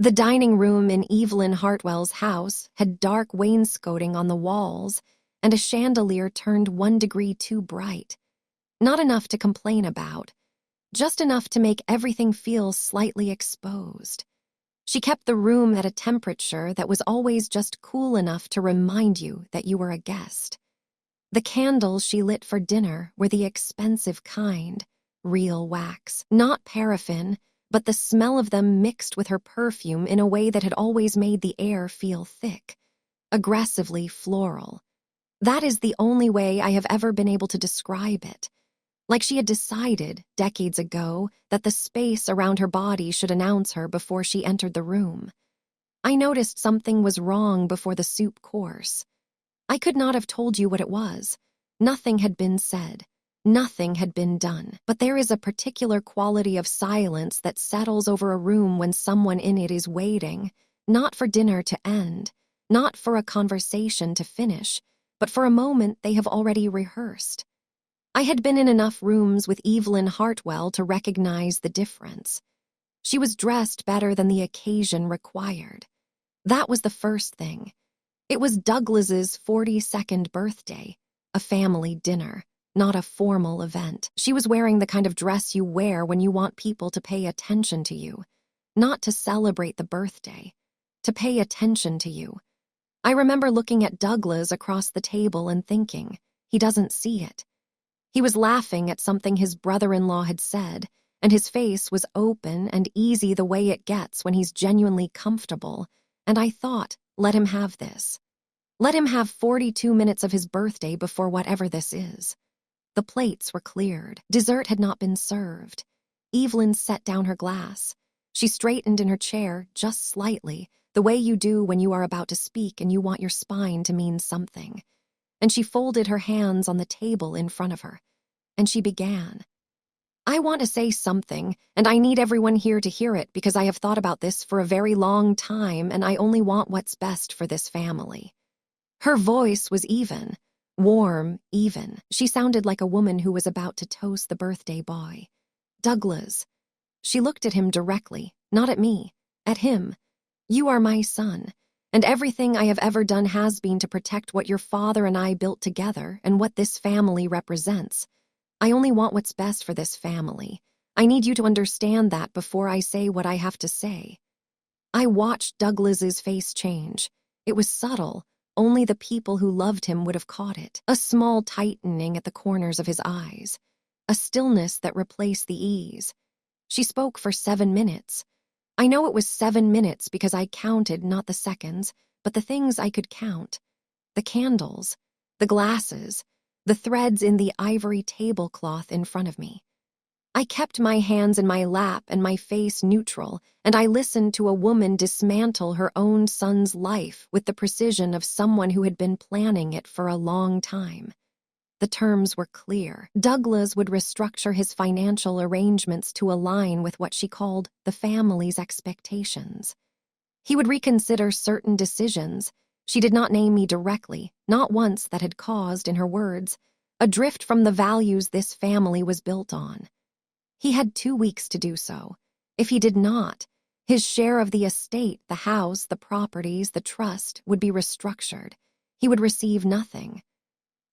The dining room in Evelyn Hartwell's house had dark wainscoting on the walls and a chandelier turned 1 degree too bright. Not enough to complain about, just enough to make everything feel slightly exposed. She kept the room at a temperature that was always just cool enough to remind you that you were a guest. The candles she lit for dinner were the expensive kind, real wax, not paraffin, but the smell of them mixed with her perfume in a way that had always made the air feel thick, aggressively floral. That is the only way I have ever been able to describe it. Like she had decided, decades ago, that the space around her body should announce her before she entered the room. I noticed something was wrong before the soup course. I could not have told you what it was. Nothing had been said. Nothing had been done. But there is a particular quality of silence that settles over a room when someone in it is waiting, not for dinner to end, not for a conversation to finish, but for a moment they have already rehearsed. I had been in enough rooms with Evelyn Hartwell to recognize the difference. She was dressed better than the occasion required. That was the first thing. It was Douglas's 42nd birthday, a family dinner, not a formal event. She was wearing the kind of dress you wear when you want people to pay attention to you, not to celebrate the birthday, to pay attention to you. I remember looking at Douglas across the table and thinking, he doesn't see it. He was laughing at something his brother-in-law had said, and his face was open and easy the way it gets when he's genuinely comfortable, and I thought, let him have this. Let him have 42 minutes of his birthday before whatever this is. The plates were cleared. Dessert had not been served. Evelyn set down her glass. She straightened in her chair just slightly, the way you do when you are about to speak and you want your spine to mean something. And she folded her hands on the table in front of her, and she began. I want to say something, and I need everyone here to hear it because I have thought about this for a very long time and I only want what's best for this family. Her voice was even, warm, even. She sounded like a woman who was about to toast the birthday boy. Douglas. She looked at him directly, not at me, at him. You are my son. And everything I have ever done has been to protect what your father and I built together and what this family represents. I only want what's best for this family. I need you to understand that before I say what I have to say. I watched Douglas's face change. It was subtle. Only the people who loved him would have caught it. A small tightening at the corners of his eyes. A stillness that replaced the ease. She spoke for 7 minutes. I know it was 7 minutes because I counted not the seconds, but the things I could count. The candles, the glasses, the threads in the ivory tablecloth in front of me. I kept my hands in my lap and my face neutral, and I listened to a woman dismantle her own son's life with the precision of someone who had been planning it for a long time. The terms were clear. Douglas would restructure his financial arrangements to align with what she called the family's expectations. He would reconsider certain decisions. She did not name me directly, not once, that had caused, in her words, a drift from the values this family was built on. He had 2 weeks to do so. If he did not, his share of the estate, the house, the properties, the trust, would be restructured. He would receive nothing.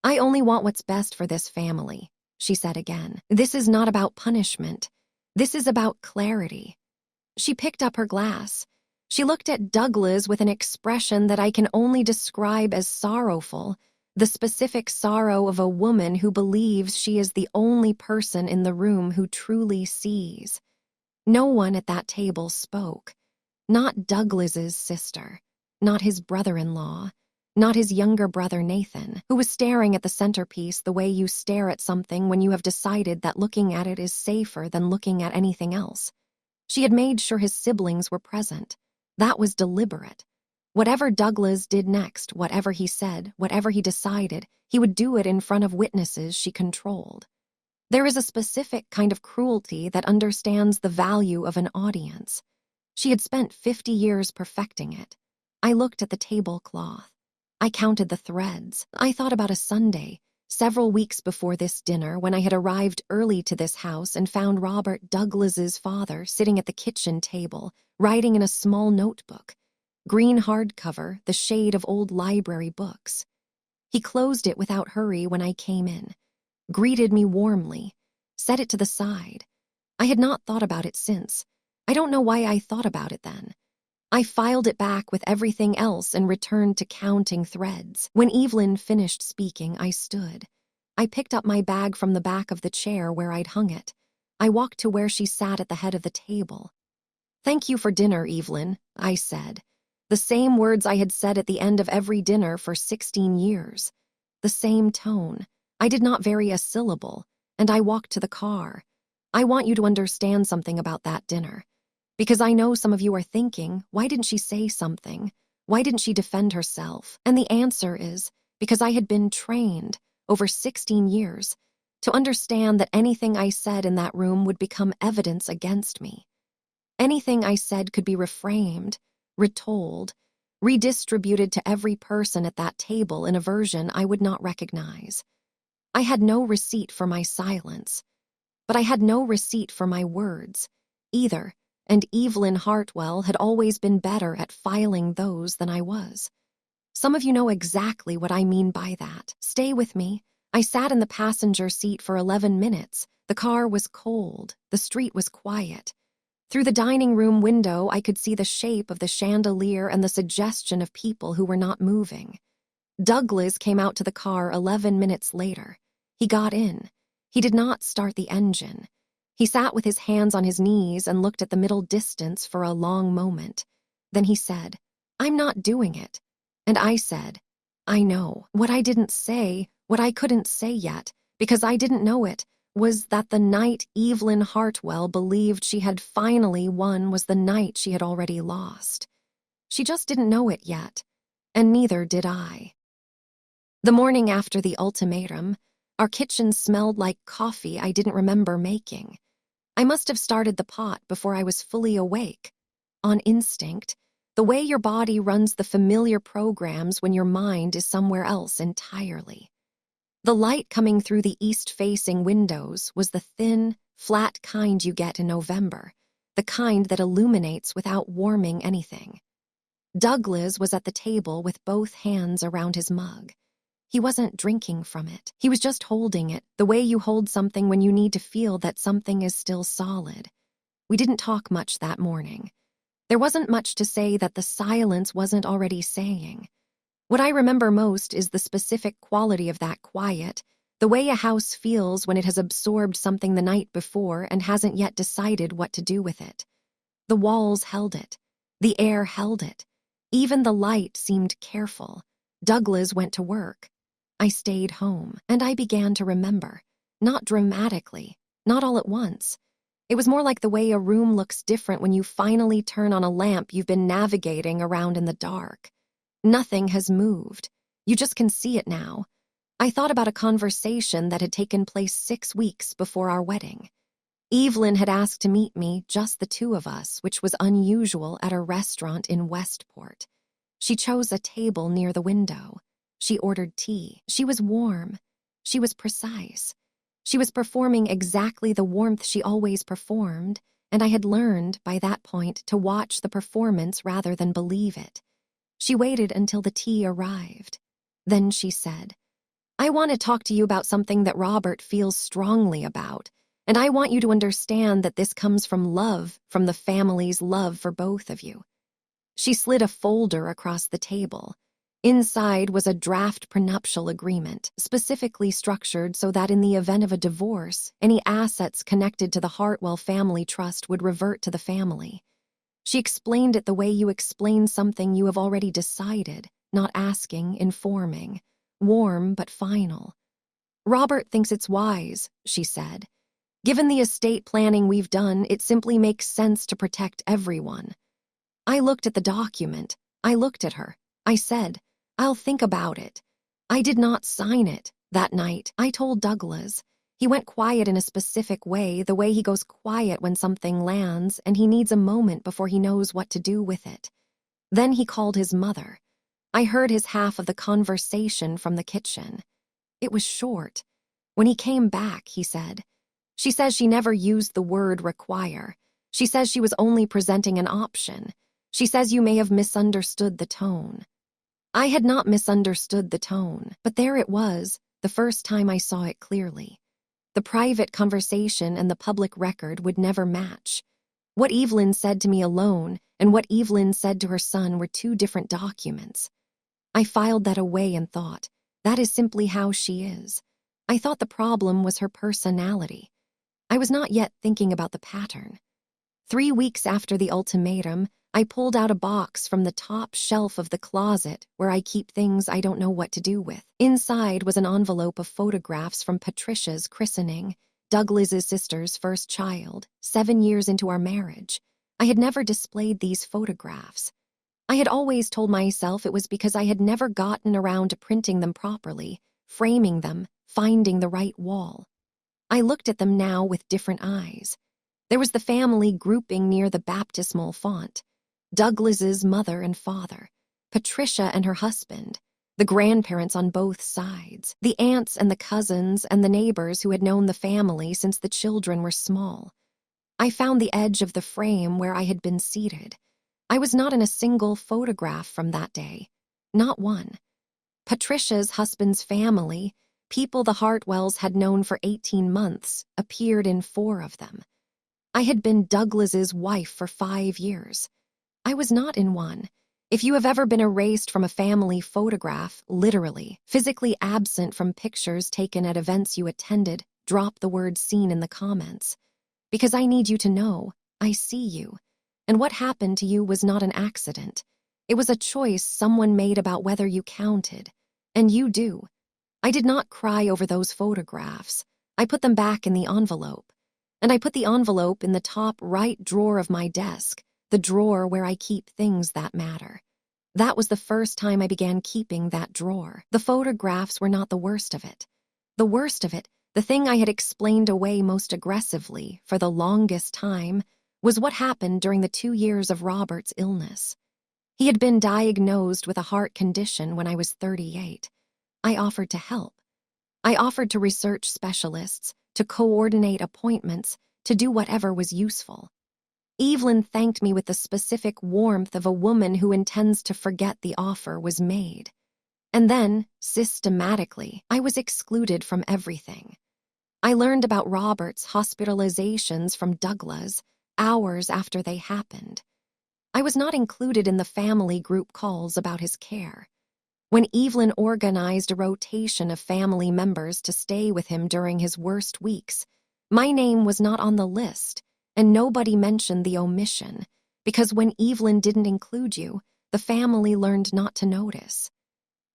I only want what's best for this family, she said again. This is not about punishment. This is about clarity. She picked up her glass. She looked at Douglas with an expression that I can only describe as sorrowful, the specific sorrow of a woman who believes she is the only person in the room who truly sees. No one at that table spoke. Not Douglas's sister, not his brother-in-law, not his younger brother Nathan, who was staring at the centerpiece the way you stare at something when you have decided that looking at it is safer than looking at anything else. She had made sure his siblings were present. That was deliberate. Whatever Douglas did next, whatever he said, whatever he decided, he would do it in front of witnesses she controlled. There is a specific kind of cruelty that understands the value of an audience. She had spent 50 years perfecting it. I looked at the tablecloth. I counted the threads. I thought about a Sunday, Several weeks before this dinner, when I had arrived early to this house and found Robert Douglas's father sitting at the kitchen table, writing in a small notebook, green hardcover, the shade of old library books. He closed it without hurry when I came in, greeted me warmly, set it to the side. I had not thought about it since. I don't know why I thought about it then. I filed it back with everything else and returned to counting threads. When Evelyn finished speaking, I stood. I picked up my bag from the back of the chair where I'd hung it. I walked to where she sat at the head of the table. "Thank you for dinner, Evelyn," I said. The same words I had said at the end of every dinner for 16 years. The same tone. I did not vary a syllable, and I walked to the car. "I want you to understand something about that dinner. Because I know some of you are thinking, why didn't she say something? Why didn't she defend herself?" And the answer is, because I had been trained, over 16 years, to understand that anything I said in that room would become evidence against me. Anything I said could be reframed, retold, redistributed to every person at that table in a version I would not recognize. I had no receipt for my silence, but I had no receipt for my words, either. And Evelyn Hartwell had always been better at filing those than I was. Some of you know exactly what I mean by that. Stay with me. I sat in the passenger seat for 11 minutes. The car was cold. The street was quiet. Through the dining room window, I could see the shape of the chandelier and the suggestion of people who were not moving. Douglas came out to the car 11 minutes later. He got in. He did not start the engine. He sat with his hands on his knees and looked at the middle distance for a long moment. Then he said, "I'm not doing it." And I said, "I know." What I didn't say, what I couldn't say yet, because I didn't know it, was that the night Evelyn Hartwell believed she had finally won was the night she had already lost. She just didn't know it yet, and neither did I. The morning after the ultimatum, our kitchen smelled like coffee I didn't remember making. I must have started the pot before I was fully awake. On instinct, the way your body runs the familiar programs when your mind is somewhere else entirely. The light coming through the east-facing windows was the thin, flat kind you get in November, the kind that illuminates without warming anything. Douglas was at the table with both hands around his mug. He wasn't drinking from it. He was just holding it, the way you hold something when you need to feel that something is still solid. We didn't talk much that morning. There wasn't much to say that the silence wasn't already saying. What I remember most is the specific quality of that quiet, the way a house feels when it has absorbed something the night before and hasn't yet decided what to do with it. The walls held it. The air held it. Even the light seemed careful. Douglas went to work. I stayed home, and I began to remember. Not dramatically, not all at once. It was more like the way a room looks different when you finally turn on a lamp you've been navigating around in the dark. Nothing has moved. You just can see it now. I thought about a conversation that had taken place 6 weeks before our wedding. Evelyn had asked to meet me, just the two of us, which was unusual at a restaurant in Westport. She chose a table near the window. She ordered tea. She was warm. She was precise. She was performing exactly the warmth she always performed, and I had learned, by that point, to watch the performance rather than believe it. She waited until the tea arrived. Then she said, "I want to talk to you about something that Robert feels strongly about, and I want you to understand that this comes from love, from the family's love for both of you." She slid a folder across the table. Inside was a draft prenuptial agreement, specifically structured so that in the event of a divorce, any assets connected to the Hartwell family trust would revert to the family. She explained it the way you explain something you have already decided, not asking, informing. Warm but final. "Robert thinks it's wise," she said. "Given the estate planning we've done, it simply makes sense to protect everyone." I looked at the document. I looked at her. I said, "I'll think about it." I did not sign it. That night, I told Douglas. He went quiet in a specific way, the way he goes quiet when something lands and he needs a moment before he knows what to do with it. Then he called his mother. I heard his half of the conversation from the kitchen. It was short. When he came back, he said, "She says she never used the word require. She says she was only presenting an option. She says you may have misunderstood the tone." I had not misunderstood the tone, but there it was, the first time I saw it clearly. The private conversation and the public record would never match. What Evelyn said to me alone and what Evelyn said to her son were two different documents. I filed that away and thought, that is simply how she is. I thought the problem was her personality. I was not yet thinking about the pattern. 3 weeks after the ultimatum, I pulled out a box from the top shelf of the closet where I keep things I don't know what to do with. Inside was an envelope of photographs from Patricia's christening, Douglas's sister's first child, 7 years into our marriage. I had never displayed these photographs. I had always told myself it was because I had never gotten around to printing them properly, framing them, finding the right wall. I looked at them now with different eyes. There was the family grouping near the baptismal font. Douglas's mother and father, Patricia and her husband, the grandparents on both sides, the aunts and the cousins and the neighbors who had known the family since the children were small. I found the edge of the frame where I had been seated. I was not in a single photograph from that day. Not one. Patricia's husband's family, people the Hartwells had known for 18 months, appeared in 4 of them. I had been Douglas's wife for 5 years. I was not in one. If you have ever been erased from a family photograph, literally, physically absent from pictures taken at events you attended, drop the word "seen" in the comments. Because I need you to know, I see you. And what happened to you was not an accident. It was a choice someone made about whether you counted. And you do. I did not cry over those photographs. I put them back in the envelope. And I put the envelope in the top right drawer of my desk, the drawer where I keep things that matter. That was the first time I began keeping that drawer. The photographs were not the worst of it. The worst of it, the thing I had explained away most aggressively for the longest time, was what happened during the 2 years of Robert's illness. He had been diagnosed with a heart condition when I was 38. I offered to help. I offered to research specialists, to coordinate appointments, to do whatever was useful. Evelyn thanked me with the specific warmth of a woman who intends to forget the offer was made. And then, systematically, I was excluded from everything. I learned about Robert's hospitalizations from Douglas hours after they happened. I was not included in the family group calls about his care. When Evelyn organized a rotation of family members to stay with him during his worst weeks, my name was not on the list, and nobody mentioned the omission, because when Evelyn didn't include you, the family learned not to notice.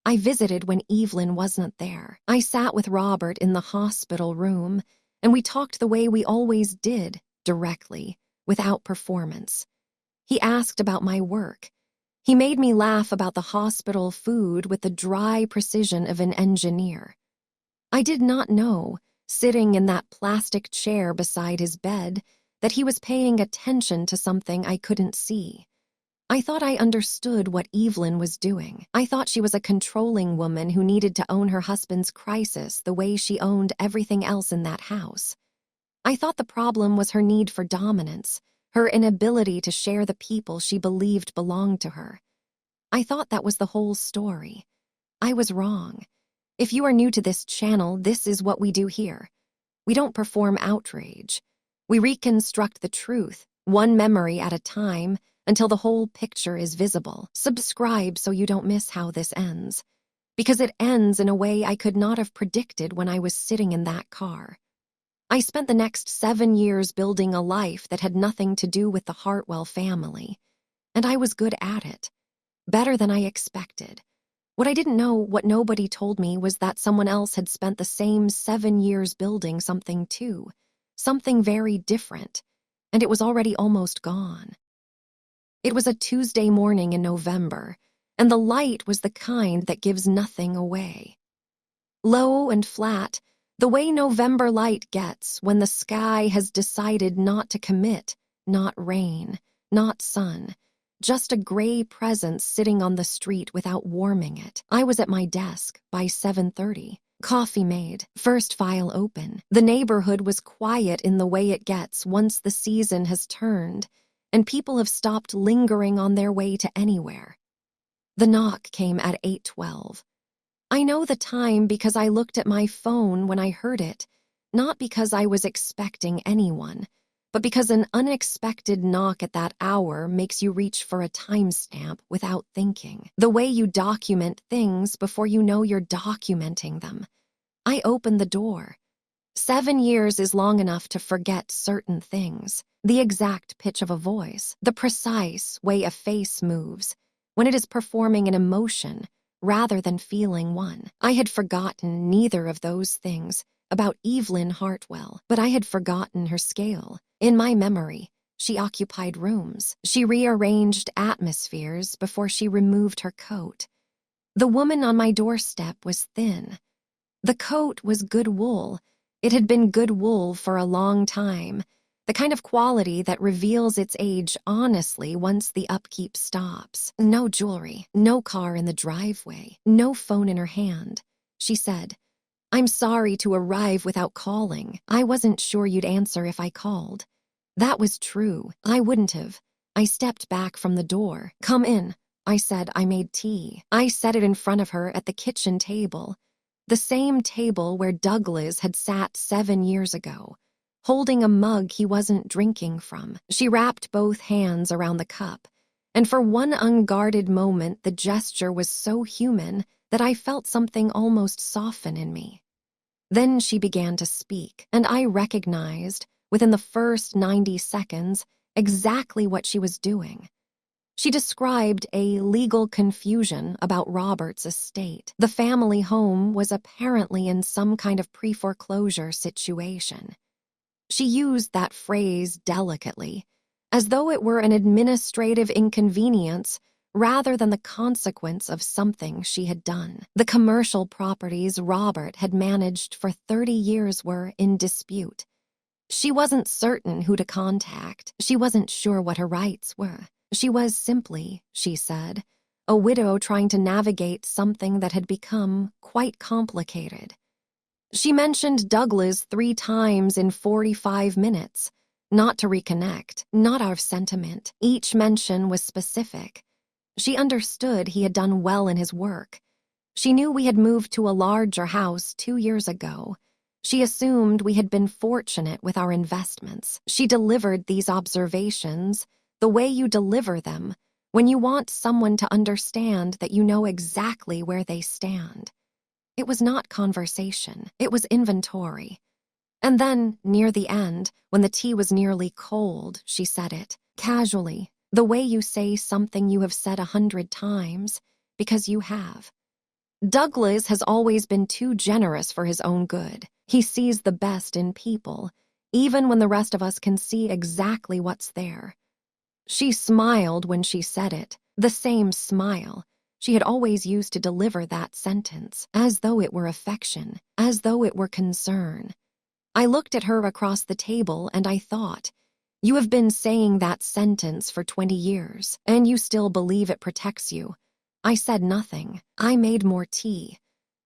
I visited when Evelyn wasn't there. I sat with Robert in the hospital room, and we talked the way we always did, directly, without performance. He asked about my work. He made me laugh about the hospital food with the dry precision of an engineer. I did not know, sitting in that plastic chair beside his bed, that he was paying attention to something I couldn't see. I thought I understood what Evelyn was doing. I thought she was a controlling woman who needed to own her husband's crisis the way she owned everything else in that house. I thought the problem was her need for dominance, her inability to share the people she believed belonged to her. I thought that was the whole story. I was wrong. If you are new to this channel, this is what we do here. We don't perform outrage. We reconstruct the truth, one memory at a time, until the whole picture is visible. Subscribe so you don't miss how this ends. Because it ends in a way I could not have predicted when I was sitting in that car. I spent the next 7 years building a life that had nothing to do with the Hartwell family. And I was good at it. Better than I expected. What I didn't know, what nobody told me, was that someone else had spent the same 7 years building something too. Something very different. And it was already almost gone. It was a Tuesday morning in November, and the light was the kind that gives nothing away. Low and flat, the way November light gets when the sky has decided not to commit, not rain, not sun, just a gray presence sitting on the street without warming it. I was at my desk by 7:30. Coffee made, first file open. The neighborhood was quiet in the way it gets once the season has turned, and people have stopped lingering on their way to anywhere. The knock came at 8:12. I know the time because I looked at my phone when I heard it, not because I was expecting anyone, but because an unexpected knock at that hour makes you reach for a timestamp without thinking. The way you document things before you know you're documenting them. I opened the door. 7 years is long enough to forget certain things. The exact pitch of a voice, the precise way a face moves, when it is performing an emotion rather than feeling one. I had forgotten neither of those things about Evelyn Hartwell, but I had forgotten her scale. In my memory, she occupied rooms. She rearranged atmospheres before she removed her coat. The woman on my doorstep was thin. The coat was good wool. It had been good wool for a long time, the kind of quality that reveals its age honestly once the upkeep stops. No jewelry, no car in the driveway, no phone in her hand. She said, "I'm sorry to arrive without calling. I wasn't sure you'd answer if I called." That was true. I wouldn't have. I stepped back from the door. "Come in," I said. I made tea. I set it in front of her at the kitchen table, the same table where Douglas had sat 7 years ago, holding a mug he wasn't drinking from. She wrapped both hands around the cup, and for one unguarded moment the gesture was so human that I felt something almost soften in me. Then she began to speak, and I recognized, within the first 90 seconds, exactly what she was doing. She described a legal confusion about Robert's estate. The family home was apparently in some kind of pre-foreclosure situation. She used that phrase delicately, as though it were an administrative inconvenience rather than the consequence of something she had done. The commercial properties Robert had managed for 30 years were in dispute. She wasn't certain who to contact. She wasn't sure what her rights were. She was simply, she said, a widow trying to navigate something that had become quite complicated. She mentioned Douglas 3 times in 45 minutes, not to reconnect, not out of sentiment. Each mention was specific. She understood he had done well in his work. She knew we had moved to a larger house 2 years ago. She assumed we had been fortunate with our investments. She delivered these observations the way you deliver them when you want someone to understand that you know exactly where they stand. It was not conversation, it was inventory. And then, near the end, when the tea was nearly cold, she said it, casually, the way you say something you have said 100 times, because you have. Douglas has always been too generous for his own good. He sees the best in people, even when the rest of us can see exactly what's there. She smiled when she said it, the same smile she had always used to deliver that sentence, as though it were affection, as though it were concern. I looked at her across the table and I thought, you have been saying that sentence for 20 years, and you still believe it protects you. I said nothing. I made more tea.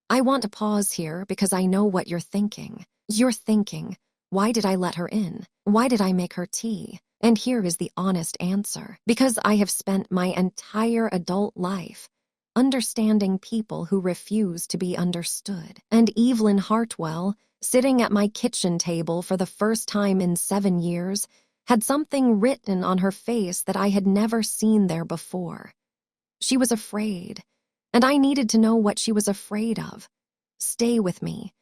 I want to pause here because I know what you're thinking. You're thinking, why did I let her in? Why did I make her tea? And here is the honest answer. Because I have spent my entire adult life understanding people who refuse to be understood. And Evelyn Hartwell, sitting at my kitchen table for the first time in 7 years, had something written on her face that I had never seen there before. She was afraid, and I needed to know what she was afraid of. Stay with me.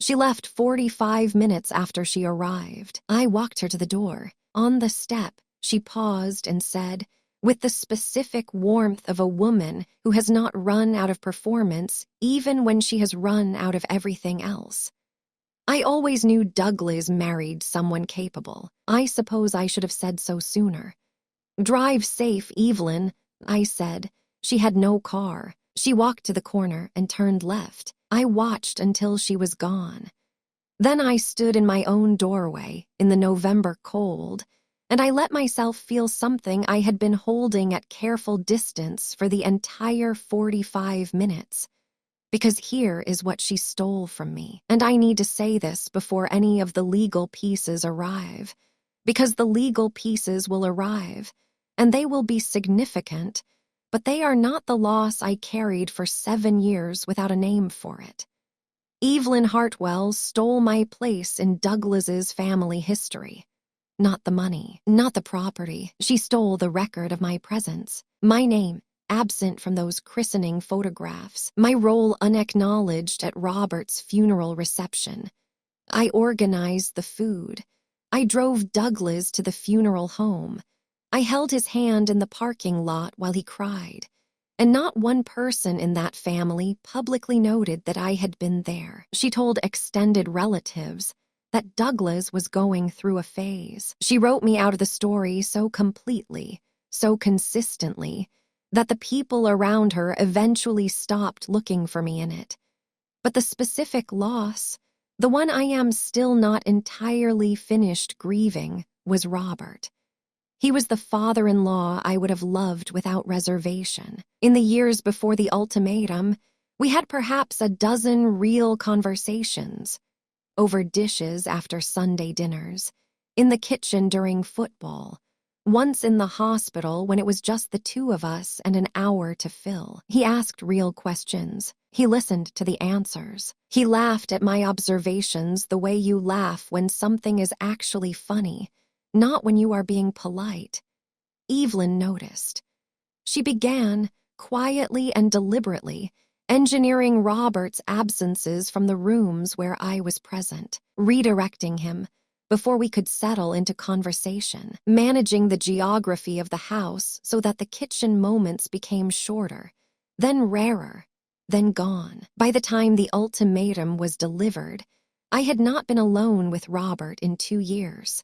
She left 45 minutes after she arrived. I walked her to the door. On the step, she paused and said, with the specific warmth of a woman who has not run out of performance even when she has run out of everything else. I always knew Douglas married someone capable. I suppose I should have said so sooner. Drive safe, Evelyn, I said. She had no car. She walked to the corner and turned left. I watched until she was gone. Then I stood in my own doorway in the November cold, and I let myself feel something I had been holding at careful distance for the entire 45 minutes. Because here is what she stole from me. And I need to say this before any of the legal pieces arrive. Because the legal pieces will arrive, and they will be significant, but they are not the loss I carried for 7 years without a name for it. Evelyn Hartwell stole my place in Douglas's family history. Not the money, not the property. She stole the record of my presence. My name, absent from those christening photographs. My role unacknowledged at Robert's funeral reception. I organized the food. I drove Douglas to the funeral home. I held his hand in the parking lot while he cried. And not one person in that family publicly noted that I had been there. She told extended relatives that Douglas was going through a phase. She wrote me out of the story so completely, so consistently, that the people around her eventually stopped looking for me in it. But the specific loss, the one I am still not entirely finished grieving, was Robert. He was the father-in-law I would have loved without reservation. In the years before the ultimatum, we had perhaps a dozen real conversations. Over dishes after Sunday dinners, in the kitchen during football, once in the hospital when it was just the two of us and an hour to fill. He asked real questions. He listened to the answers. He laughed at my observations the way you laugh when something is actually funny, not when you are being polite. Evelyn noticed. She began, quietly and deliberately, engineering Robert's absences from the rooms where I was present, redirecting him before we could settle into conversation, managing the geography of the house so that the kitchen moments became shorter, then rarer, then gone. By the time the ultimatum was delivered, I had not been alone with Robert in 2 years.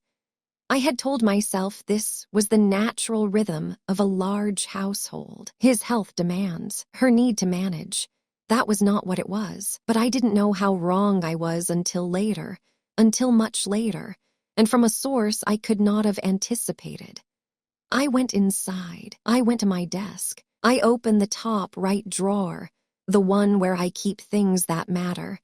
I had told myself this was the natural rhythm of a large household. His health demands, her need to manage. That was not what it was, but I didn't know how wrong I was until later, until much later, and from a source I could not have anticipated. I went inside. I went to my desk. I opened the top right drawer, the one where I keep things that matter,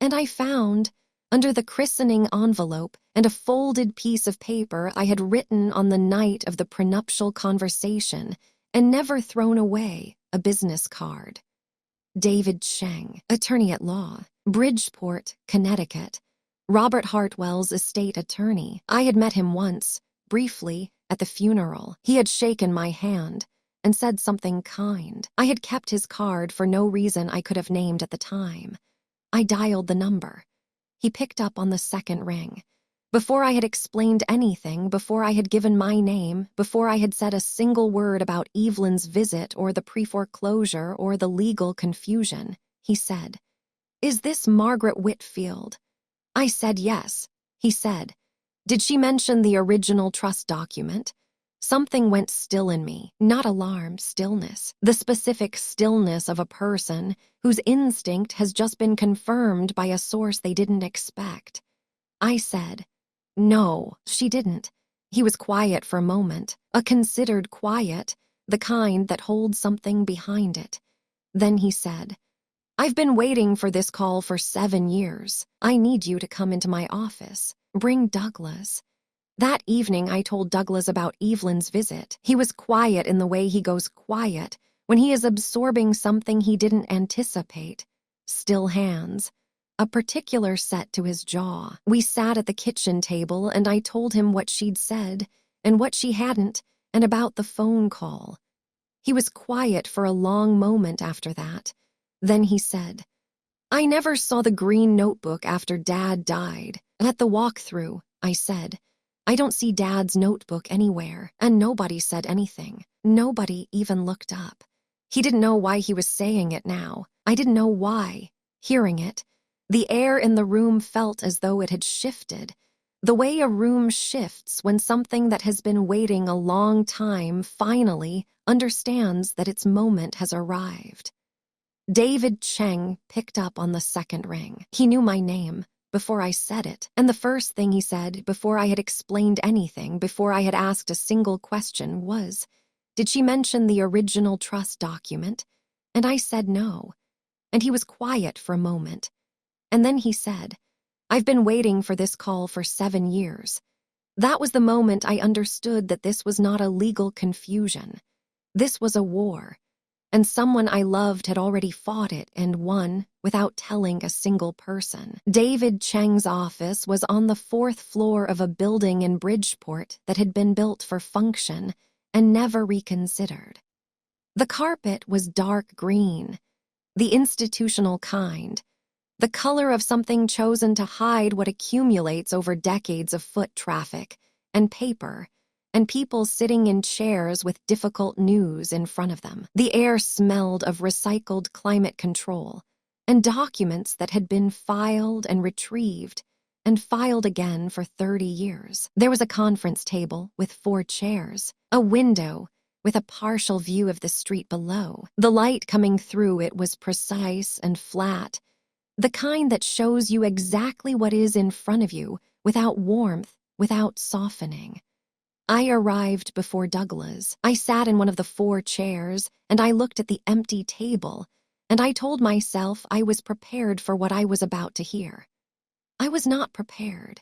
and I found, under the christening envelope and a folded piece of paper I had written on the night of the prenuptial conversation and never thrown away, a business card. David Cheng, attorney at law, Bridgeport, Connecticut. Robert Hartwell's estate attorney. I had met him once, briefly, at the funeral. He had shaken my hand and said something kind. I had kept his card for no reason I could have named at the time. I dialed the number. He picked up on the second ring. Before I had explained anything, before I had given my name, before I had said a single word about Evelyn's visit or the pre-foreclosure or the legal confusion, he said, "Is this Margaret Whitfield?" I said yes. He said, "Did she mention the original trust document?" Something went still in me, not alarm, stillness, the specific stillness of a person whose instinct has just been confirmed by a source they didn't expect. I said, "No, she didn't." He was quiet for a moment, a considered quiet, the kind that holds something behind it. Then he said, "I've been waiting for this call for 7 years. I need you to come into my office. Bring Douglas." That evening I told Douglas about Evelyn's visit. He was quiet in the way he goes quiet when he is absorbing something he didn't anticipate. Still hands. A particular set to his jaw. We sat at the kitchen table and I told him what she'd said and what she hadn't and about the phone call. He was quiet for a long moment after that. Then he said, "I never saw the green notebook after Dad died. At the walkthrough," I said. "I don't see Dad's notebook anywhere." And nobody said anything. Nobody even looked up. He didn't know why he was saying it now. I didn't know why. Hearing it, the air in the room felt as though it had shifted. The way a room shifts when something that has been waiting a long time finally understands that its moment has arrived. David Cheng picked up on the second ring. He knew my name before I said it, and the first thing he said before I had explained anything, before I had asked a single question was, "Did she mention the original trust document?" And I said no. and he was quiet for a moment. And then he said, "I've been waiting for this call for 7 years." That was the moment I understood that this was not a legal confusion. This was a war, and someone I loved had already fought it and won without telling a single person. David Cheng's office was on the 4th floor of a building in Bridgeport that had been built for function and never reconsidered. The carpet was dark green, the institutional kind, the color of something chosen to hide what accumulates over decades of foot traffic and paper, and people sitting in chairs with difficult news in front of them. The air smelled of recycled climate control and documents that had been filed and retrieved and filed again for 30 years. There was a conference table with 4 chairs, a window with a partial view of the street below. The light coming through it was precise and flat, the kind that shows you exactly what is in front of you without warmth, without softening. I arrived before Douglas. I sat in one of the 4 chairs, and I looked at the empty table, and I told myself I was prepared for what I was about to hear. I was not prepared.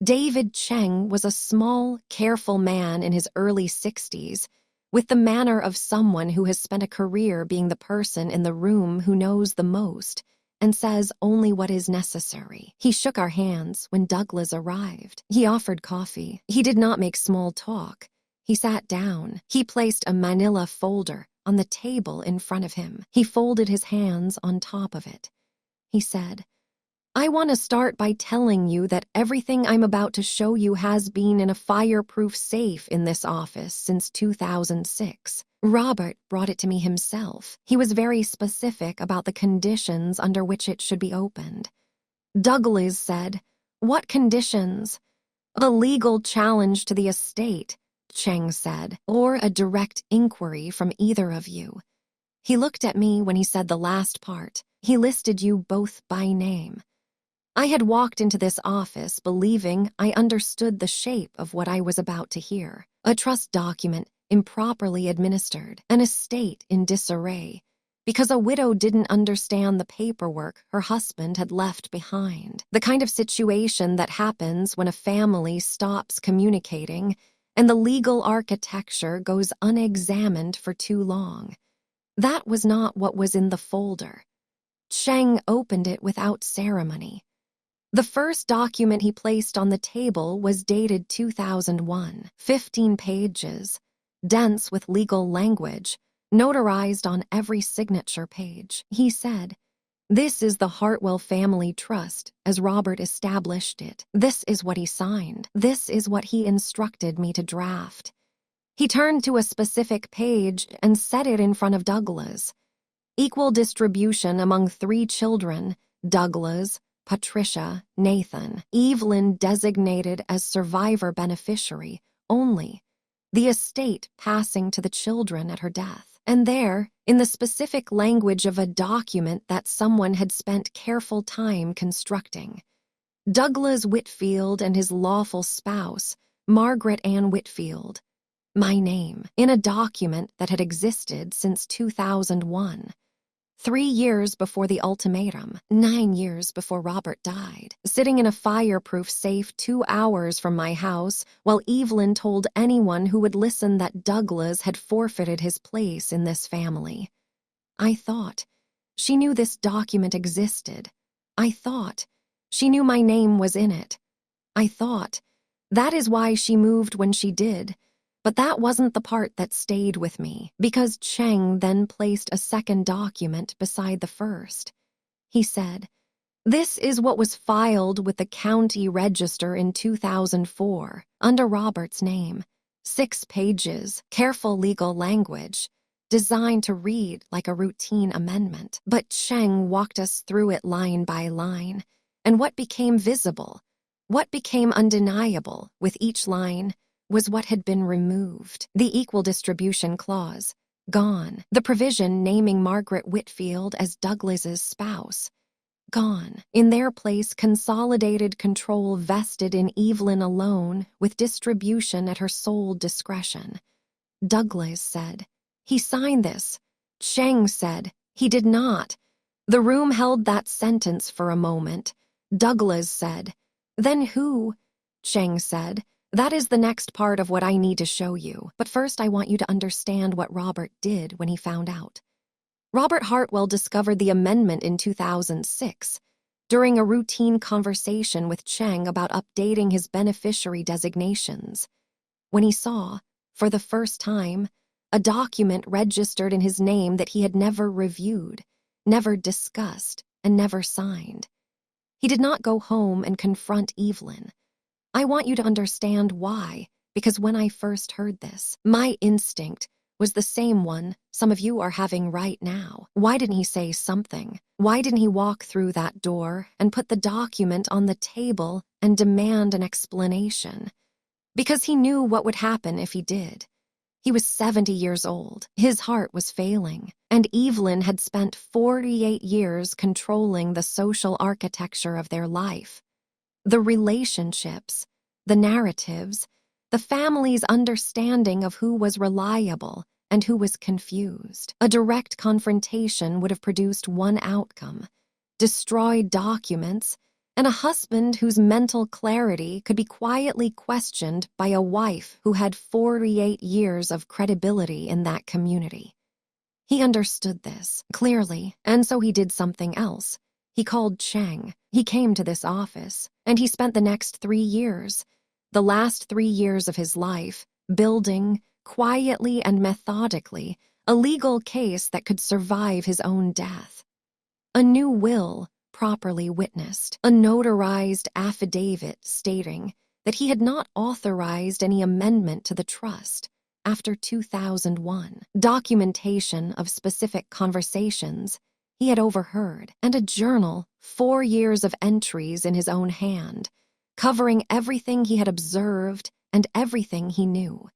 David Cheng was a small, careful man in his early 60s, with the manner of someone who has spent a career being the person in the room who knows the most and says only what is necessary. He shook our hands when Douglas arrived. He offered coffee. He did not make small talk. He sat down. He placed a manila folder on the table in front of him. He folded his hands on top of it. He said, "I want to start by telling you that everything I'm about to show you has been in a fireproof safe in this office since 2006. Robert brought it to me himself. He was very specific about the conditions under which it should be opened." Douglas said, "What conditions?" "A legal challenge to the estate," Cheng said, "or a direct inquiry from either of you." He looked at me when he said the last part. He listed you both by name. I had walked into this office believing I understood the shape of what I was about to hear. A trust document improperly administered, an estate in disarray, because a widow didn't understand the paperwork her husband had left behind. The kind of situation that happens when a family stops communicating and the legal architecture goes unexamined for too long. That was not what was in the folder. Cheng opened it without ceremony. The first document he placed on the table was dated 2001, 15 pages, dense with legal language, notarized on every signature page. He said, "This is the Hartwell Family Trust, as Robert established it. This is what he signed. This is what he instructed me to draft." He turned to a specific page and set it in front of Douglas. Equal distribution among 3 children, Douglas, Patricia, Nathan, Evelyn designated as survivor beneficiary only, the estate passing to the children at her death. And there, in the specific language of a document that someone had spent careful time constructing, Douglas Whitfield and his lawful spouse, Margaret Ann Whitfield, my name, in a document that had existed since 2001. 3 years before the ultimatum, 9 years before Robert died, sitting in a fireproof safe 2 hours from my house while Evelyn told anyone who would listen that Douglas had forfeited his place in this family. I thought she knew this document existed. I thought she knew my name was in it. I thought that is why she moved when she did. But that wasn't the part that stayed with me, because Cheng then placed a second document beside the first. He said, "This is what was filed with the county register in 2004, under Robert's name. 6 pages, careful legal language, designed to read like a routine amendment." But Cheng walked us through it line by line, and what became visible, what became undeniable with each line, was what had been removed. The equal distribution clause, gone. The provision naming Margaret Whitfield as Douglas's spouse, gone. In their place, consolidated control vested in Evelyn alone, with distribution at her sole discretion. Douglas said, "He signed this." Cheng said, "He did not." The room held that sentence for a moment. Douglas said, "Then who?" Cheng said, "That is the next part of what I need to show you, but first I want you to understand what Robert did when he found out." Robert Hartwell discovered the amendment in 2006 during a routine conversation with Cheng about updating his beneficiary designations. When he saw, for the first time, a document registered in his name that he had never reviewed, never discussed, and never signed, he did not go home and confront Evelyn. I want you to understand why, because when I first heard this, my instinct was the same one some of you are having right now. Why didn't he say something? Why didn't he walk through that door and put the document on the table and demand an explanation? Because he knew what would happen if he did. He was 70 years old, his heart was failing, and Evelyn had spent 48 years controlling the social architecture of their life. The relationships, the narratives, the family's understanding of who was reliable and who was confused. A direct confrontation would have produced one outcome: destroyed documents and a husband whose mental clarity could be quietly questioned by a wife who had 48 years of credibility in that community. He understood this clearly, and so he did something else. He called Cheng. He came to this office, and he spent the next 3 years, the last 3 years of his life, building, quietly and methodically, a legal case that could survive his own death. A new will, properly witnessed, a notarized affidavit stating that he had not authorized any amendment to the trust after 2001, documentation of specific conversations he had overheard, and a journal, 4 years of entries in his own hand, covering everything he had observed and everything he knew.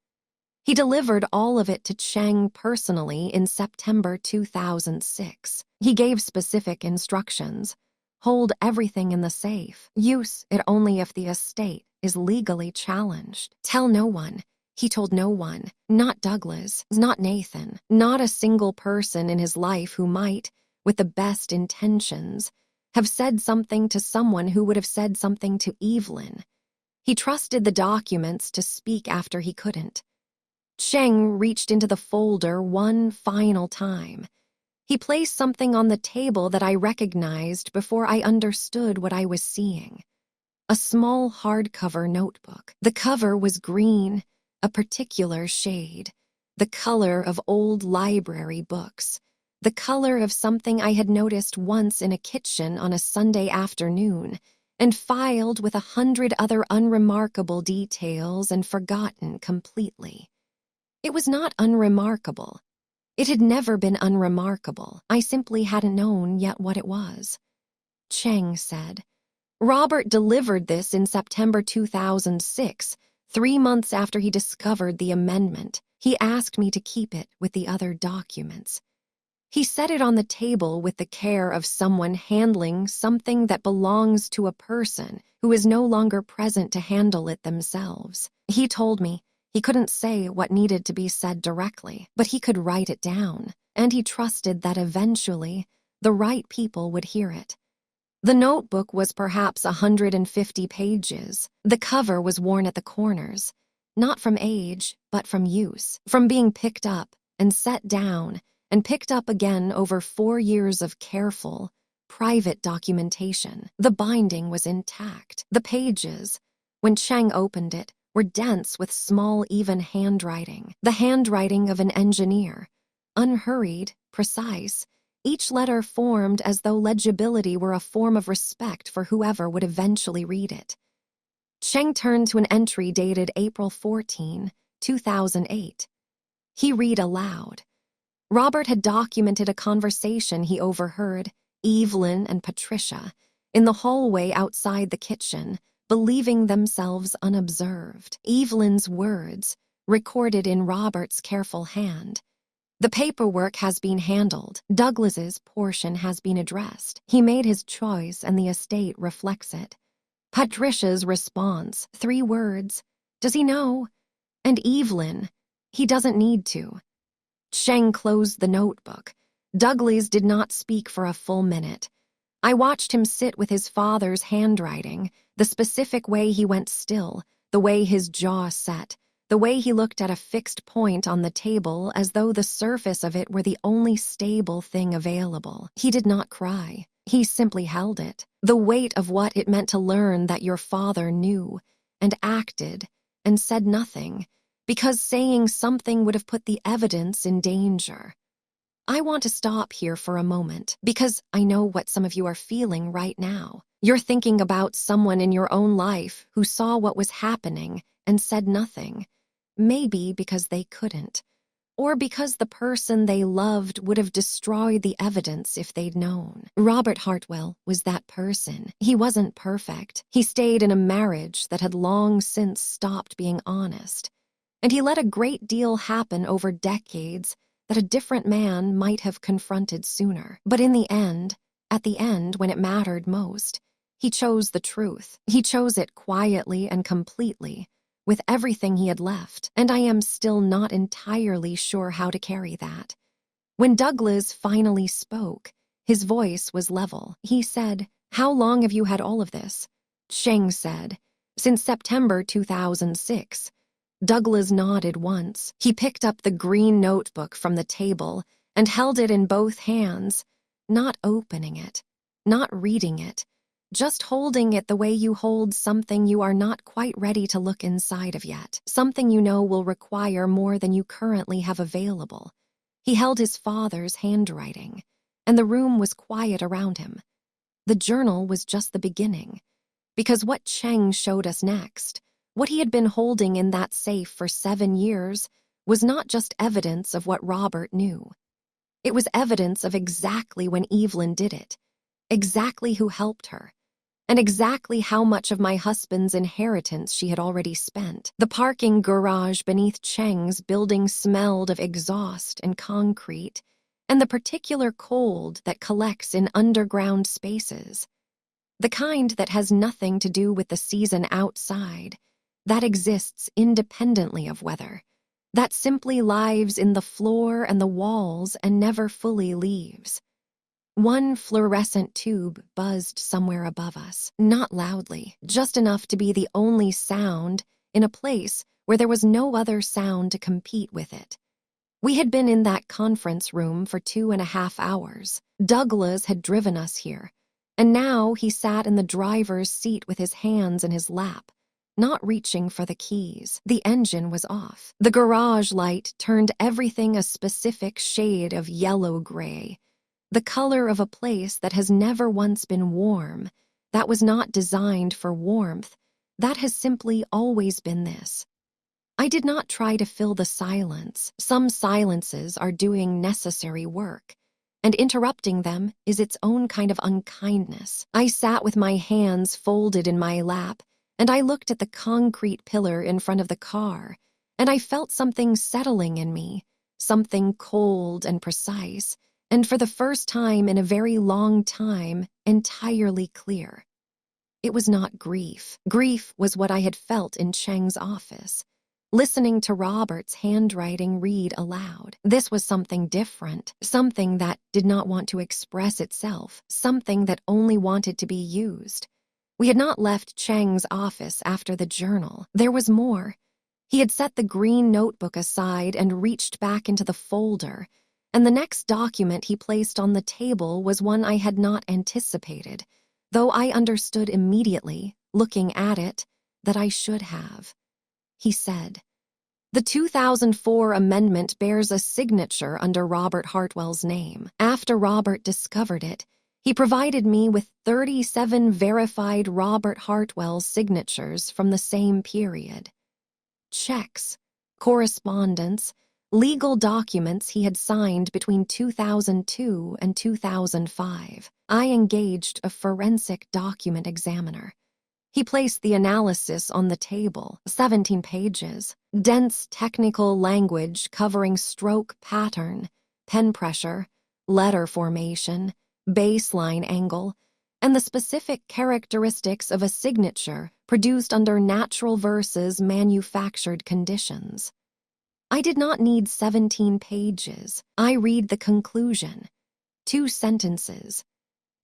He delivered all of it to Cheng personally in September 2006. He gave specific instructions: hold everything in the safe, use it only if the estate is legally challenged. Tell no one. He told no one, not Douglas, not Nathan, not a single person in his life who might, with the best intentions, have said something to someone who would have said something to Evelyn. He trusted the documents to speak after he couldn't. Cheng reached into the folder one final time. He placed something on the table that I recognized before I understood what I was seeing. A small hardcover notebook. The cover was green, a particular shade, the color of old library books, the color of something I had noticed once in a kitchen on a Sunday afternoon, and filed with 100 other unremarkable details and forgotten completely. It was not unremarkable. It had never been unremarkable. I simply hadn't known yet what it was. Cheng said, "Robert delivered this in September 2006, 3 months after he discovered the amendment. He asked me to keep it with the other documents. He set it on the table with the care of someone handling something that belongs to a person who is no longer present to handle it themselves. He told me he couldn't say what needed to be said directly, but he could write it down, and he trusted that eventually the right people would hear it. The notebook was perhaps 150 pages. The cover was worn at the corners, not from age, but from use, from being picked up and set down and picked up again over 4 years of careful, private documentation. The binding was intact. The pages, when Cheng opened it, were dense with small, even handwriting, the handwriting of an engineer, unhurried, precise, each letter formed as though legibility were a form of respect for whoever would eventually read it. Cheng turned to an entry dated April 14, 2008. He read aloud. Robert had documented a conversation he overheard, Evelyn and Patricia, in the hallway outside the kitchen, believing themselves unobserved. Evelyn's words, recorded in Robert's careful hand. The paperwork has been handled. Douglas's portion has been addressed. He made his choice and the estate reflects it. Patricia's response, 3 words. Does he know? And Evelyn, he doesn't need to. Cheng closed the notebook, Douglas did not speak for a full minute. I watched him sit with his father's handwriting, the specific way he went still, the way his jaw set, the way he looked at a fixed point on the table as though the surface of it were the only stable thing available. He did not cry. He simply held it. The weight of what it meant to learn that your father knew, and acted, and said nothing, because saying something would have put the evidence in danger. I want to stop here for a moment, because I know what some of you are feeling right now. You're thinking about someone in your own life who saw what was happening and said nothing, maybe because they couldn't, or because the person they loved would have destroyed the evidence if they'd known. Robert Hartwell was that person. He wasn't perfect. He stayed in a marriage that had long since stopped being honest, and he let a great deal happen over decades that a different man might have confronted sooner. But in the end, at the end when it mattered most, he chose the truth. He chose it quietly and completely, with everything he had left, and I am still not entirely sure how to carry that. When Douglas finally spoke, his voice was level. He said, "How long have you had all of this?" Cheng said, "Since September 2006. Douglas nodded once. He picked up the green notebook from the table and held it in both hands, not opening it, not reading it, just holding it the way you hold something you are not quite ready to look inside of yet, something you know will require more than you currently have available. He held his father's handwriting, and the room was quiet around him. The journal was just the beginning, because what Cheng showed us next, what he had been holding in that safe for 7 years, was not just evidence of what Robert knew. It was evidence of exactly when Evelyn did it, exactly who helped her, and exactly how much of my husband's inheritance she had already spent. The parking garage beneath Cheng's building smelled of exhaust and concrete, and the particular cold that collects in underground spaces. The kind that has nothing to do with the season outside, that exists independently of weather, that simply lives in the floor and the walls and never fully leaves. One fluorescent tube buzzed somewhere above us, not loudly, just enough to be the only sound in a place where there was no other sound to compete with it. We had been in that conference room for 2.5 hours. Douglas had driven us here, and now he sat in the driver's seat with his hands in his lap, not reaching for the keys. The engine was off. The garage light turned everything a specific shade of yellow-gray, the color of a place that has never once been warm, that was not designed for warmth, that has simply always been this. I did not try to fill the silence. Some silences are doing necessary work, and interrupting them is its own kind of unkindness. I sat with my hands folded in my lap, and I looked at the concrete pillar in front of the car, and I felt something settling in me, something cold and precise, and for the first time in a very long time, entirely clear. It was not grief. Grief was what I had felt in Cheng's office, listening to Robert's handwriting read aloud. This was something different, something that did not want to express itself, something that only wanted to be used. We had not left Cheng's office after the journal. There was more. He had set the green notebook aside and reached back into the folder, and the next document he placed on the table was one I had not anticipated, though I understood immediately, looking at it, that I should have. He said, "The 2004 amendment bears a signature under Robert Hartwell's name. After Robert discovered it, he provided me with 37 verified Robert Hartwell signatures from the same period. Checks, correspondence, legal documents he had signed between 2002 and 2005. I engaged a forensic document examiner. He placed the analysis on the table, 17 pages, dense technical language covering stroke pattern, pen pressure, letter formation, baseline angle, and the specific characteristics of a signature produced under natural versus manufactured conditions. I did not need 17 pages. I read the conclusion. 2 sentences.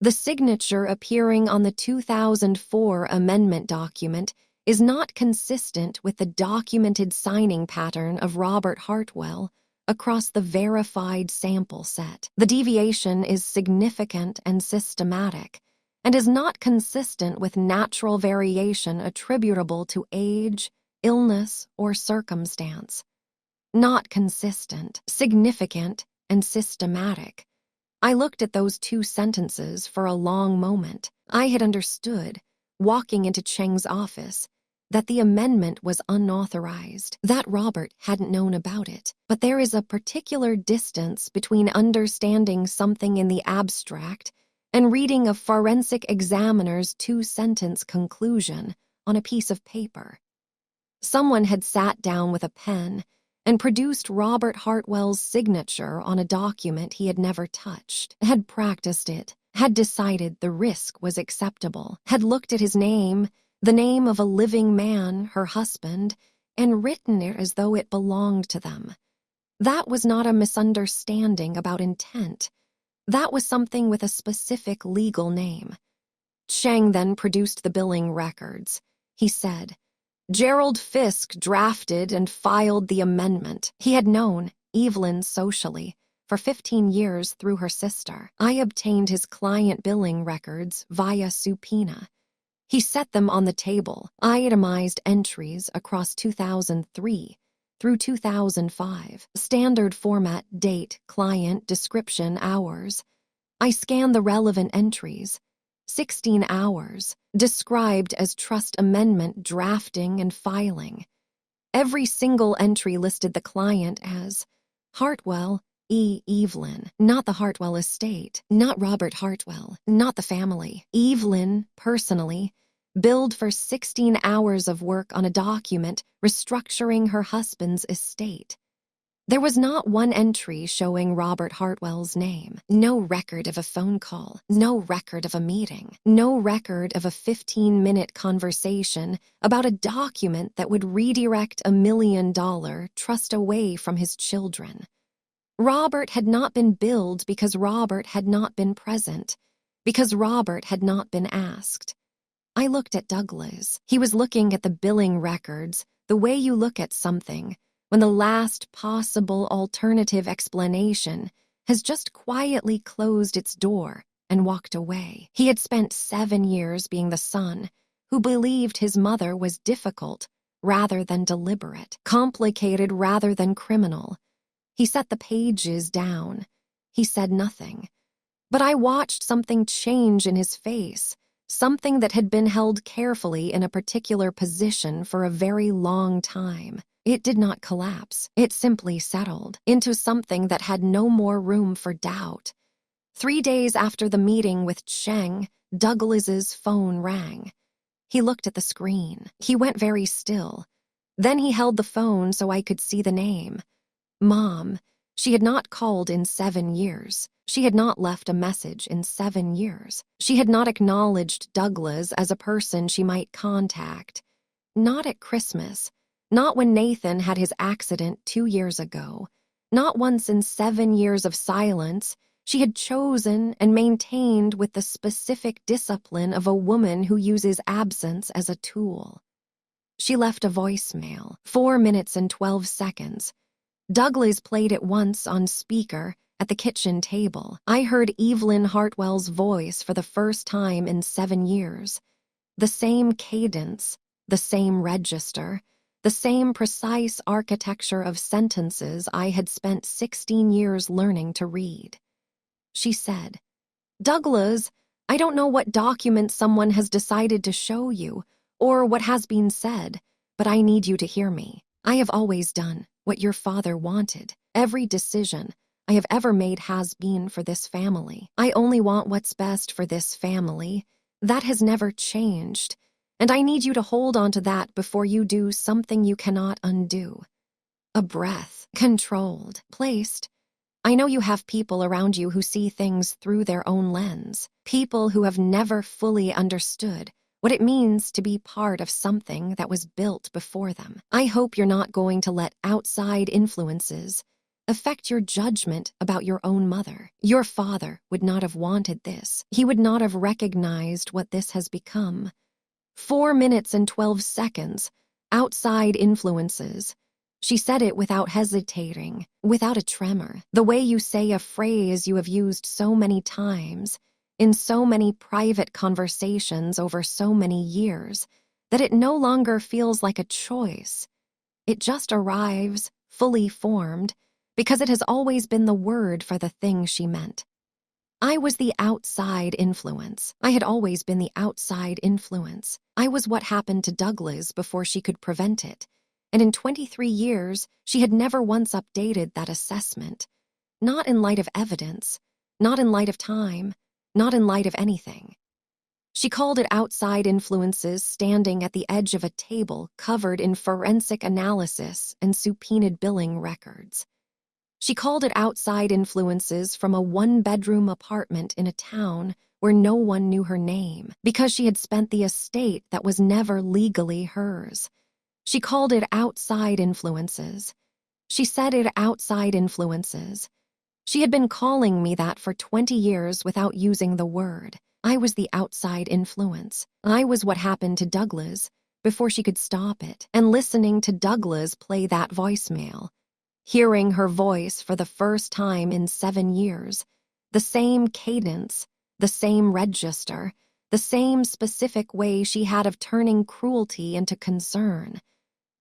The signature appearing on the 2004 amendment document is not consistent with the documented signing pattern of Robert Hartwell across the verified sample set. The deviation is significant and systematic, and is not consistent with natural variation attributable to age, illness, or circumstance. Not consistent, significant, and systematic. I looked at those 2 sentences for a long moment. I had understood, walking into Cheng's office, that the amendment was unauthorized, that Robert hadn't known about it. But there is a particular distance between understanding something in the abstract and reading a forensic examiner's 2-sentence conclusion on a piece of paper. Someone had sat down with a pen and produced Robert Hartwell's signature on a document he had never touched, had practiced it, had decided the risk was acceptable, had looked at his name, the name of a living man, her husband, and written it as though it belonged to them. That was not a misunderstanding about intent. That was something with a specific legal name. Cheng then produced the billing records. He said, Gerald Fisk drafted and filed the amendment. He had known Evelyn socially for 15 years through her sister. I obtained his client billing records via subpoena. He set them on the table, itemized entries across 2003 through 2005, standard format, date, client, description, hours. I scanned the relevant entries, 16 hours, described as trust amendment drafting and filing. Every single entry listed the client as Hartwell E. Evelyn, not the Hartwell estate, not Robert Hartwell, not the family. Evelyn, personally, billed for 16 hours of work on a document restructuring her husband's estate. There was not one entry showing Robert Hartwell's name, no record of a phone call, no record of a meeting, no record of a 15-minute conversation about a document that would redirect $1 million trust away from his children. Robert had not been billed because Robert had not been present, because Robert had not been asked. I looked at Douglas. He was looking at the billing records, the way you look at something when the last possible alternative explanation has just quietly closed its door and walked away. He had spent 7 years being the son who believed his mother was difficult rather than deliberate, complicated rather than criminal. He set the pages down. He said nothing. But I watched something change in his face, something that had been held carefully in a particular position for a very long time. It did not collapse. It simply settled into something that had no more room for doubt. 3 days after the meeting with Cheng, Douglas's phone rang. He looked at the screen. He went very still. Then he held the phone so I could see the name. Mom. She had not called in 7 years. She had not left a message in 7 years. She had not acknowledged Douglas as a person she might contact. Not at Christmas. Not when Nathan had his accident 2 years ago. Not once in 7 years of silence. She had chosen and maintained with the specific discipline of a woman who uses absence as a tool. She left a voicemail, 4 minutes and 12 seconds. Douglas played it once on speaker at the kitchen table. I heard Evelyn Hartwell's voice for the first time in 7 years. The same cadence, the same register, the same precise architecture of sentences I had spent 16 years learning to read. She said, Douglas, I don't know what document someone has decided to show you or what has been said, but I need you to hear me. I have always done what your father wanted. Every decision I have ever made has been for this family. I only want what's best for this family. That has never changed, and I need you to hold on to that before you do something you cannot undo. A breath, controlled, placed. I know you have people around you who see things through their own lens, people who have never fully understood what it means to be part of something that was built before them. I hope you're not going to let outside influences, affect your judgment about your own mother. Your father would not have wanted this. He would not have recognized what this has become. 4 minutes and 12 seconds. Outside influences. She said it without hesitating, without a tremor. The way you say a phrase you have used so many times, in so many private conversations over so many years, that it no longer feels like a choice. It just arrives, fully formed, because it has always been the word for the thing she meant. I was the outside influence. I had always been the outside influence. I was what happened to Douglas before she could prevent it. And in 23 years, she had never once updated that assessment. Not in light of evidence, not in light of time, not in light of anything. She called it outside influences standing at the edge of a table covered in forensic analysis and subpoenaed billing records. She called it outside influences from a one-bedroom apartment in a town where no one knew her name because she had spent the estate that was never legally hers. She called it outside influences. She said it outside influences. She had been calling me that for 20 years without using the word. I was the outside influence. I was what happened to Douglas before she could stop it, and listening to Douglas play that voicemail. Hearing her voice for the first time in 7 years, the same cadence, the same register, the same specific way she had of turning cruelty into concern.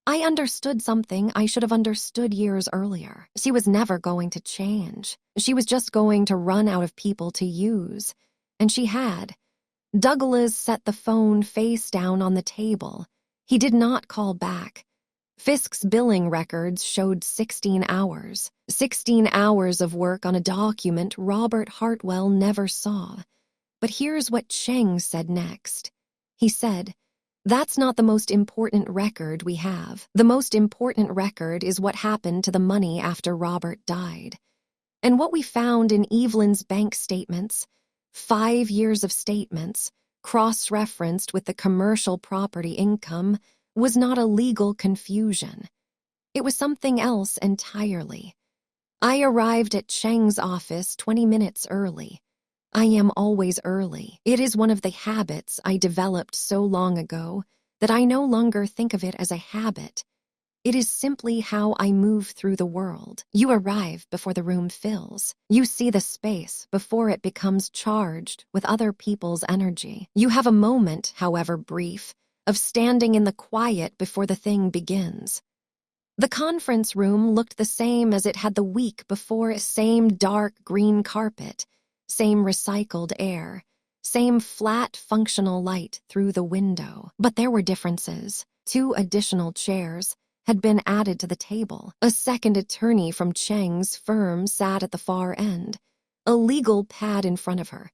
I understood something I should have understood years earlier. She was never going to change. She was just going to run out of people to use. And she had. Douglas set the phone face down on the table. He did not call back. Fisk's billing records showed 16 hours. 16 hours of work on a document Robert Hartwell never saw. But here's what Cheng said next. He said, "That's not the most important record we have. The most important record is what happened to the money after Robert died. And what we found in Evelyn's bank statements, 5 years of statements, cross-referenced with the commercial property income, was not a legal confusion. It was something else entirely. I arrived at Cheng's office 20 minutes early. I am always early. It is one of the habits I developed so long ago that I no longer think of it as a habit. It is simply how I move through the world. You arrive before the room fills. You see the space before it becomes charged with other people's energy. You have a moment, however brief, of standing in the quiet before the thing begins. The conference room looked the same as it had the week before, same dark green carpet, same recycled air, same flat functional light through the window. But there were differences. 2 additional chairs had been added to the table. A second attorney from Cheng's firm sat at the far end, a legal pad in front of her.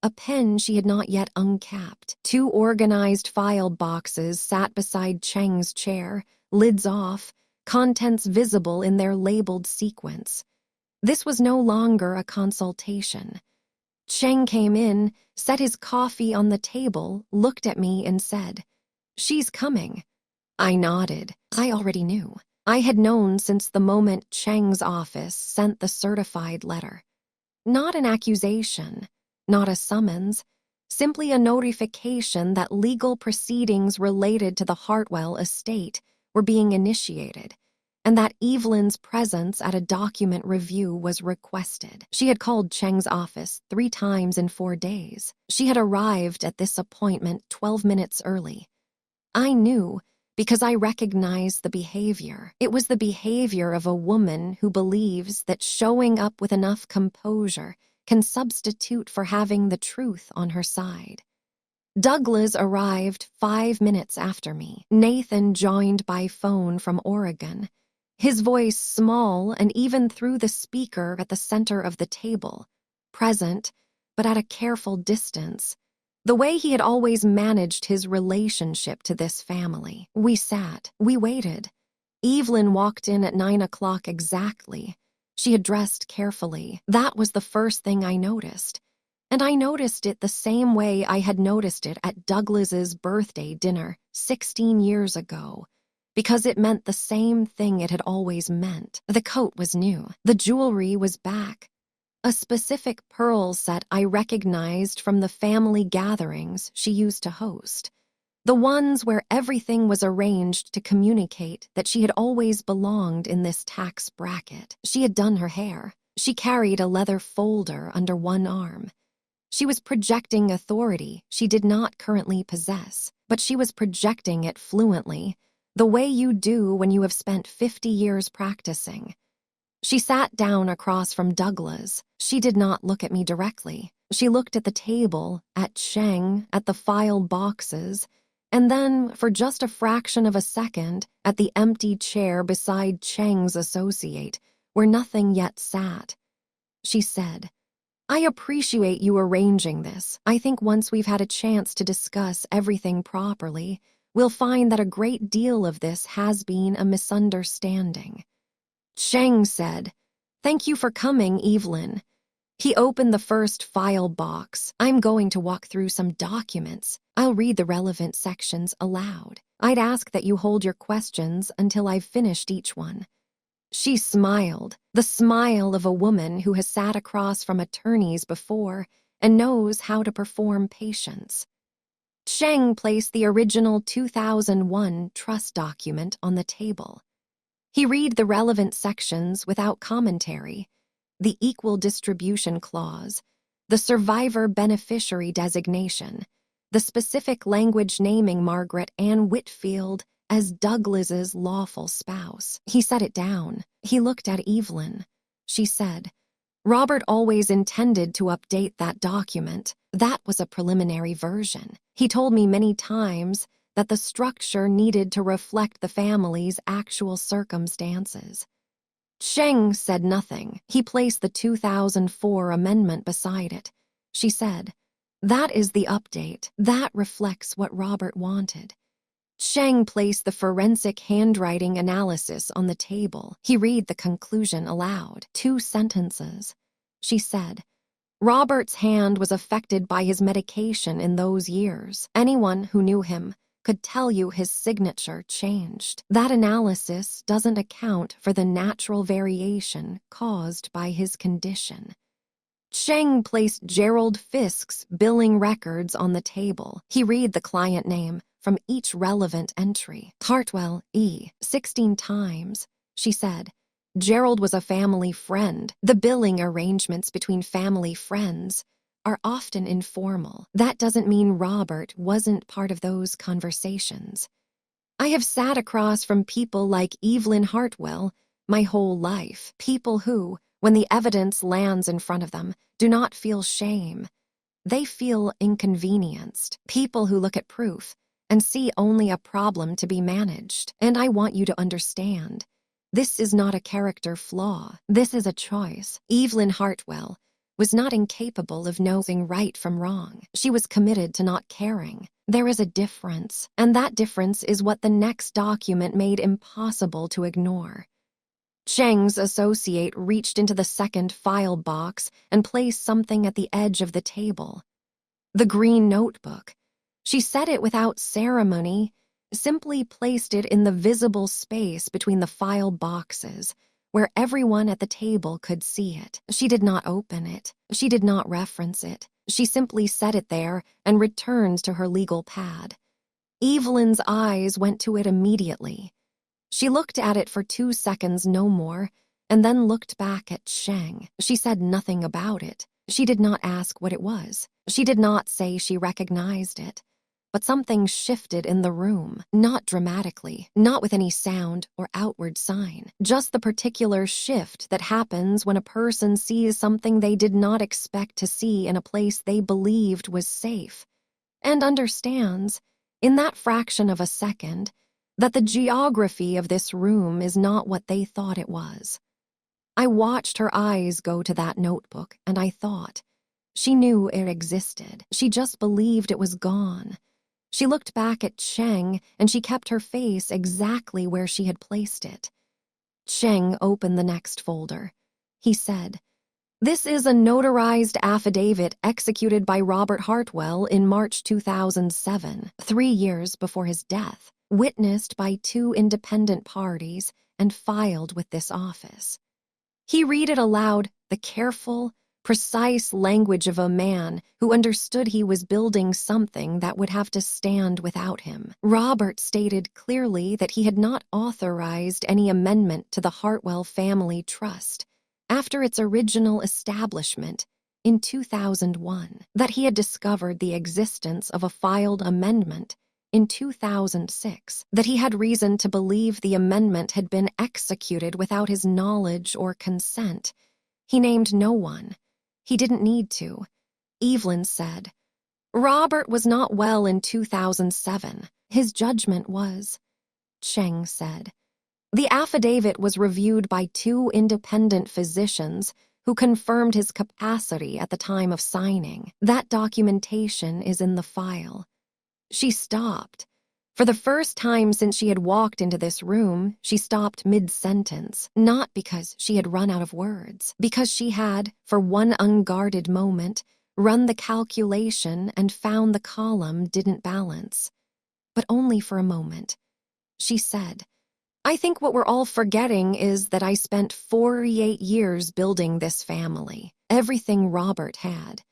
A pen she had not yet uncapped. 2 organized file boxes sat beside Cheng's chair, lids off, contents visible in their labeled sequence. This was no longer a consultation. Cheng came in, set his coffee on the table, looked at me and said, "She's coming." I nodded. I already knew. I had known since the moment Cheng's office sent the certified letter. Not an accusation. Not a summons, simply a notification that legal proceedings related to the Hartwell estate were being initiated, and that Evelyn's presence at a document review was requested. She had called Cheng's office 3 times in 4 days. She had arrived at this appointment 12 minutes early. I knew because I recognized the behavior. It was the behavior of a woman who believes that showing up with enough composure can substitute for having the truth on her side. Douglas arrived 5 minutes after me. Nathan joined by phone from Oregon, his voice small and even through the speaker at the center of the table, present, but at a careful distance, the way he had always managed his relationship to this family. We sat, we waited. Evelyn walked in at 9 o'clock exactly. She had dressed carefully. That was the first thing I noticed. And I noticed it the same way I had noticed it at Douglas's birthday dinner 16 years ago. because it meant the same thing it had always meant. The coat was new. The jewelry was back. A specific pearl set I recognized from the family gatherings she used to host. The ones where everything was arranged to communicate that she had always belonged in this tax bracket. She had done her hair. She carried a leather folder under one arm. She was projecting authority she did not currently possess, but she was projecting it fluently, the way you do when you have spent 50 years practicing. She sat down across from Douglas. She did not look at me directly. She looked at the table, at Cheng, at the file boxes, and then, for just a fraction of a second, at the empty chair beside Cheng's associate, where nothing yet sat. She said, "I appreciate you arranging this. I think once we've had a chance to discuss everything properly, we'll find that a great deal of this has been a misunderstanding." Cheng said, "Thank you for coming, Evelyn." He opened the first file box. "I'm going to walk through some documents. I'll read the relevant sections aloud. I'd ask that you hold your questions until I've finished each one." She smiled, the smile of a woman who has sat across from attorneys before and knows how to perform patience. Cheng placed the original 2001 trust document on the table. He read the relevant sections without commentary: the equal distribution clause, the survivor beneficiary designation, the specific language naming Margaret Ann Whitfield as Douglas's lawful spouse. He set it down. He looked at Evelyn. She said, "Robert always intended to update that document. That was a preliminary version. He told me many times that the structure needed to reflect the family's actual circumstances." Cheng said nothing. He placed the 2004 amendment beside it. She said, "That is the update. That reflects what Robert wanted." Cheng placed the forensic handwriting analysis on the table. He read the conclusion aloud. 2 sentences. She said, "Robert's hand was affected by his medication in those years. Anyone who knew him could tell you his signature changed. That analysis doesn't account for the natural variation caused by his condition." Cheng placed Gerald Fisk's billing records on the table. He read the client name from each relevant entry. "Hartwell, E. 16 times. She said, "Gerald was a family friend. The billing arrangements between family friends are often informal. That doesn't mean Robert wasn't part of those conversations. I have sat across from people like Evelyn Hartwell my whole life, people who, when the evidence lands in front of them, do not feel shame. They feel inconvenienced, people who look at proof and see only a problem to be managed. And I want you to understand, this is not a character flaw. This is a choice. Evelyn Hartwell was not incapable of knowing right from wrong. She was committed to not caring. There is a difference, and that difference is what the next document made impossible to ignore." Cheng's associate reached into the second file box and placed something at the edge of the table. The green notebook. She said it without ceremony, simply placed it in the visible space between the file boxes, where everyone at the table could see it. She did not open it. She did not reference it. She simply set it there and returned to her legal pad. Evelyn's eyes went to it immediately. She looked at it for 2 seconds, no more, and then looked back at Cheng. She said nothing about it. She did not ask what it was. She did not say she recognized it. But something shifted in the room, not dramatically, not with any sound or outward sign, just the particular shift that happens when a person sees something they did not expect to see in a place they believed was safe, and understands, in that fraction of a second, that the geography of this room is not what they thought it was. I watched her eyes go to that notebook, and I thought, she knew it existed. She just believed it was gone. She looked back at Cheng, and she kept her face exactly where she had placed it. Cheng opened the next folder. He said, "This is a notarized affidavit executed by Robert Hartwell in March 2007, 3 years before his death. witnessed by 2 independent parties, and filed with this office. He read it aloud, the careful, precise language of a man who understood he was building something that would have to stand without him. Robert stated clearly that he had not authorized any amendment to the Hartwell Family Trust after its original establishment in 2001, that he had discovered the existence of a filed amendment in 2006, that he had reason to believe the amendment had been executed without his knowledge or consent. He named no one. He didn't need to. Evelyn said, "Robert was not well in 2007. His judgment was." Cheng said, "The affidavit was reviewed by 2 independent physicians who confirmed his capacity at the time of signing. That documentation is in the file." She stopped. For the first time since she had walked into this room, she stopped mid-sentence, not because she had run out of words, because she had, for one unguarded moment, run the calculation and found the column didn't balance. But only for a moment. She said, "I think what we're all forgetting is that I spent 48 years building this family. Everything Robert had.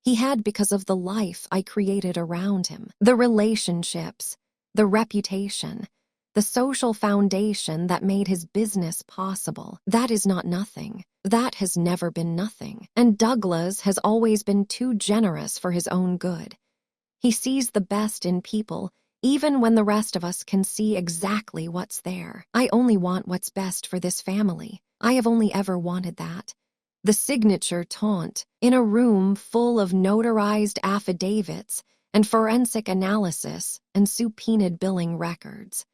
He had because of the life I created around him. The relationships, the reputation, the social foundation that made his business possible. That is not nothing. That has never been nothing. And Douglas has always been too generous for his own good. He sees the best in people, even when the rest of us can see exactly what's there. I only want what's best for this family. I have only ever wanted that." The signature taunt, in a room full of notarized affidavits and forensic analysis and subpoenaed billing records.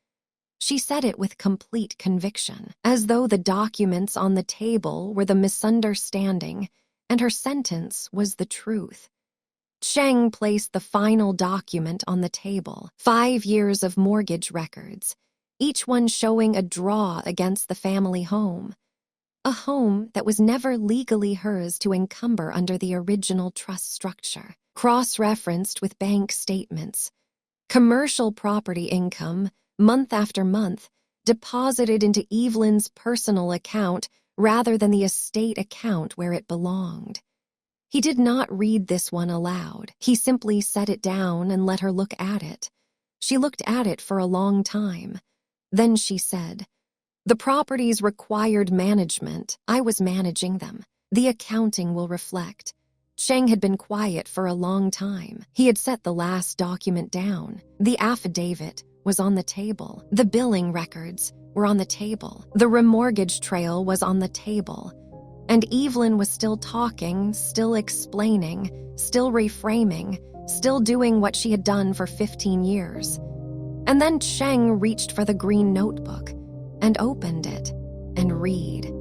She said it with complete conviction, as though the documents on the table were the misunderstanding and her sentence was the truth. Cheng placed the final document on the table, 5 years of mortgage records, each one showing a draw against the family home. A home that was never legally hers to encumber under the original trust structure, cross-referenced with bank statements. Commercial property income, month after month, deposited into Evelyn's personal account rather than the estate account where it belonged. He did not read this one aloud. He simply set it down and let her look at it. She looked at it for a long time. Then she said, "The properties required management. I was managing them. The accounting will reflect." Cheng had been quiet for a long time. He had set the last document down. The affidavit was on the table. The billing records were on the table. The remortgage trail was on the table. And Evelyn was still talking, still explaining, still reframing, still doing what she had done for 15 years. And then Cheng reached for the green notebook and opened it and read.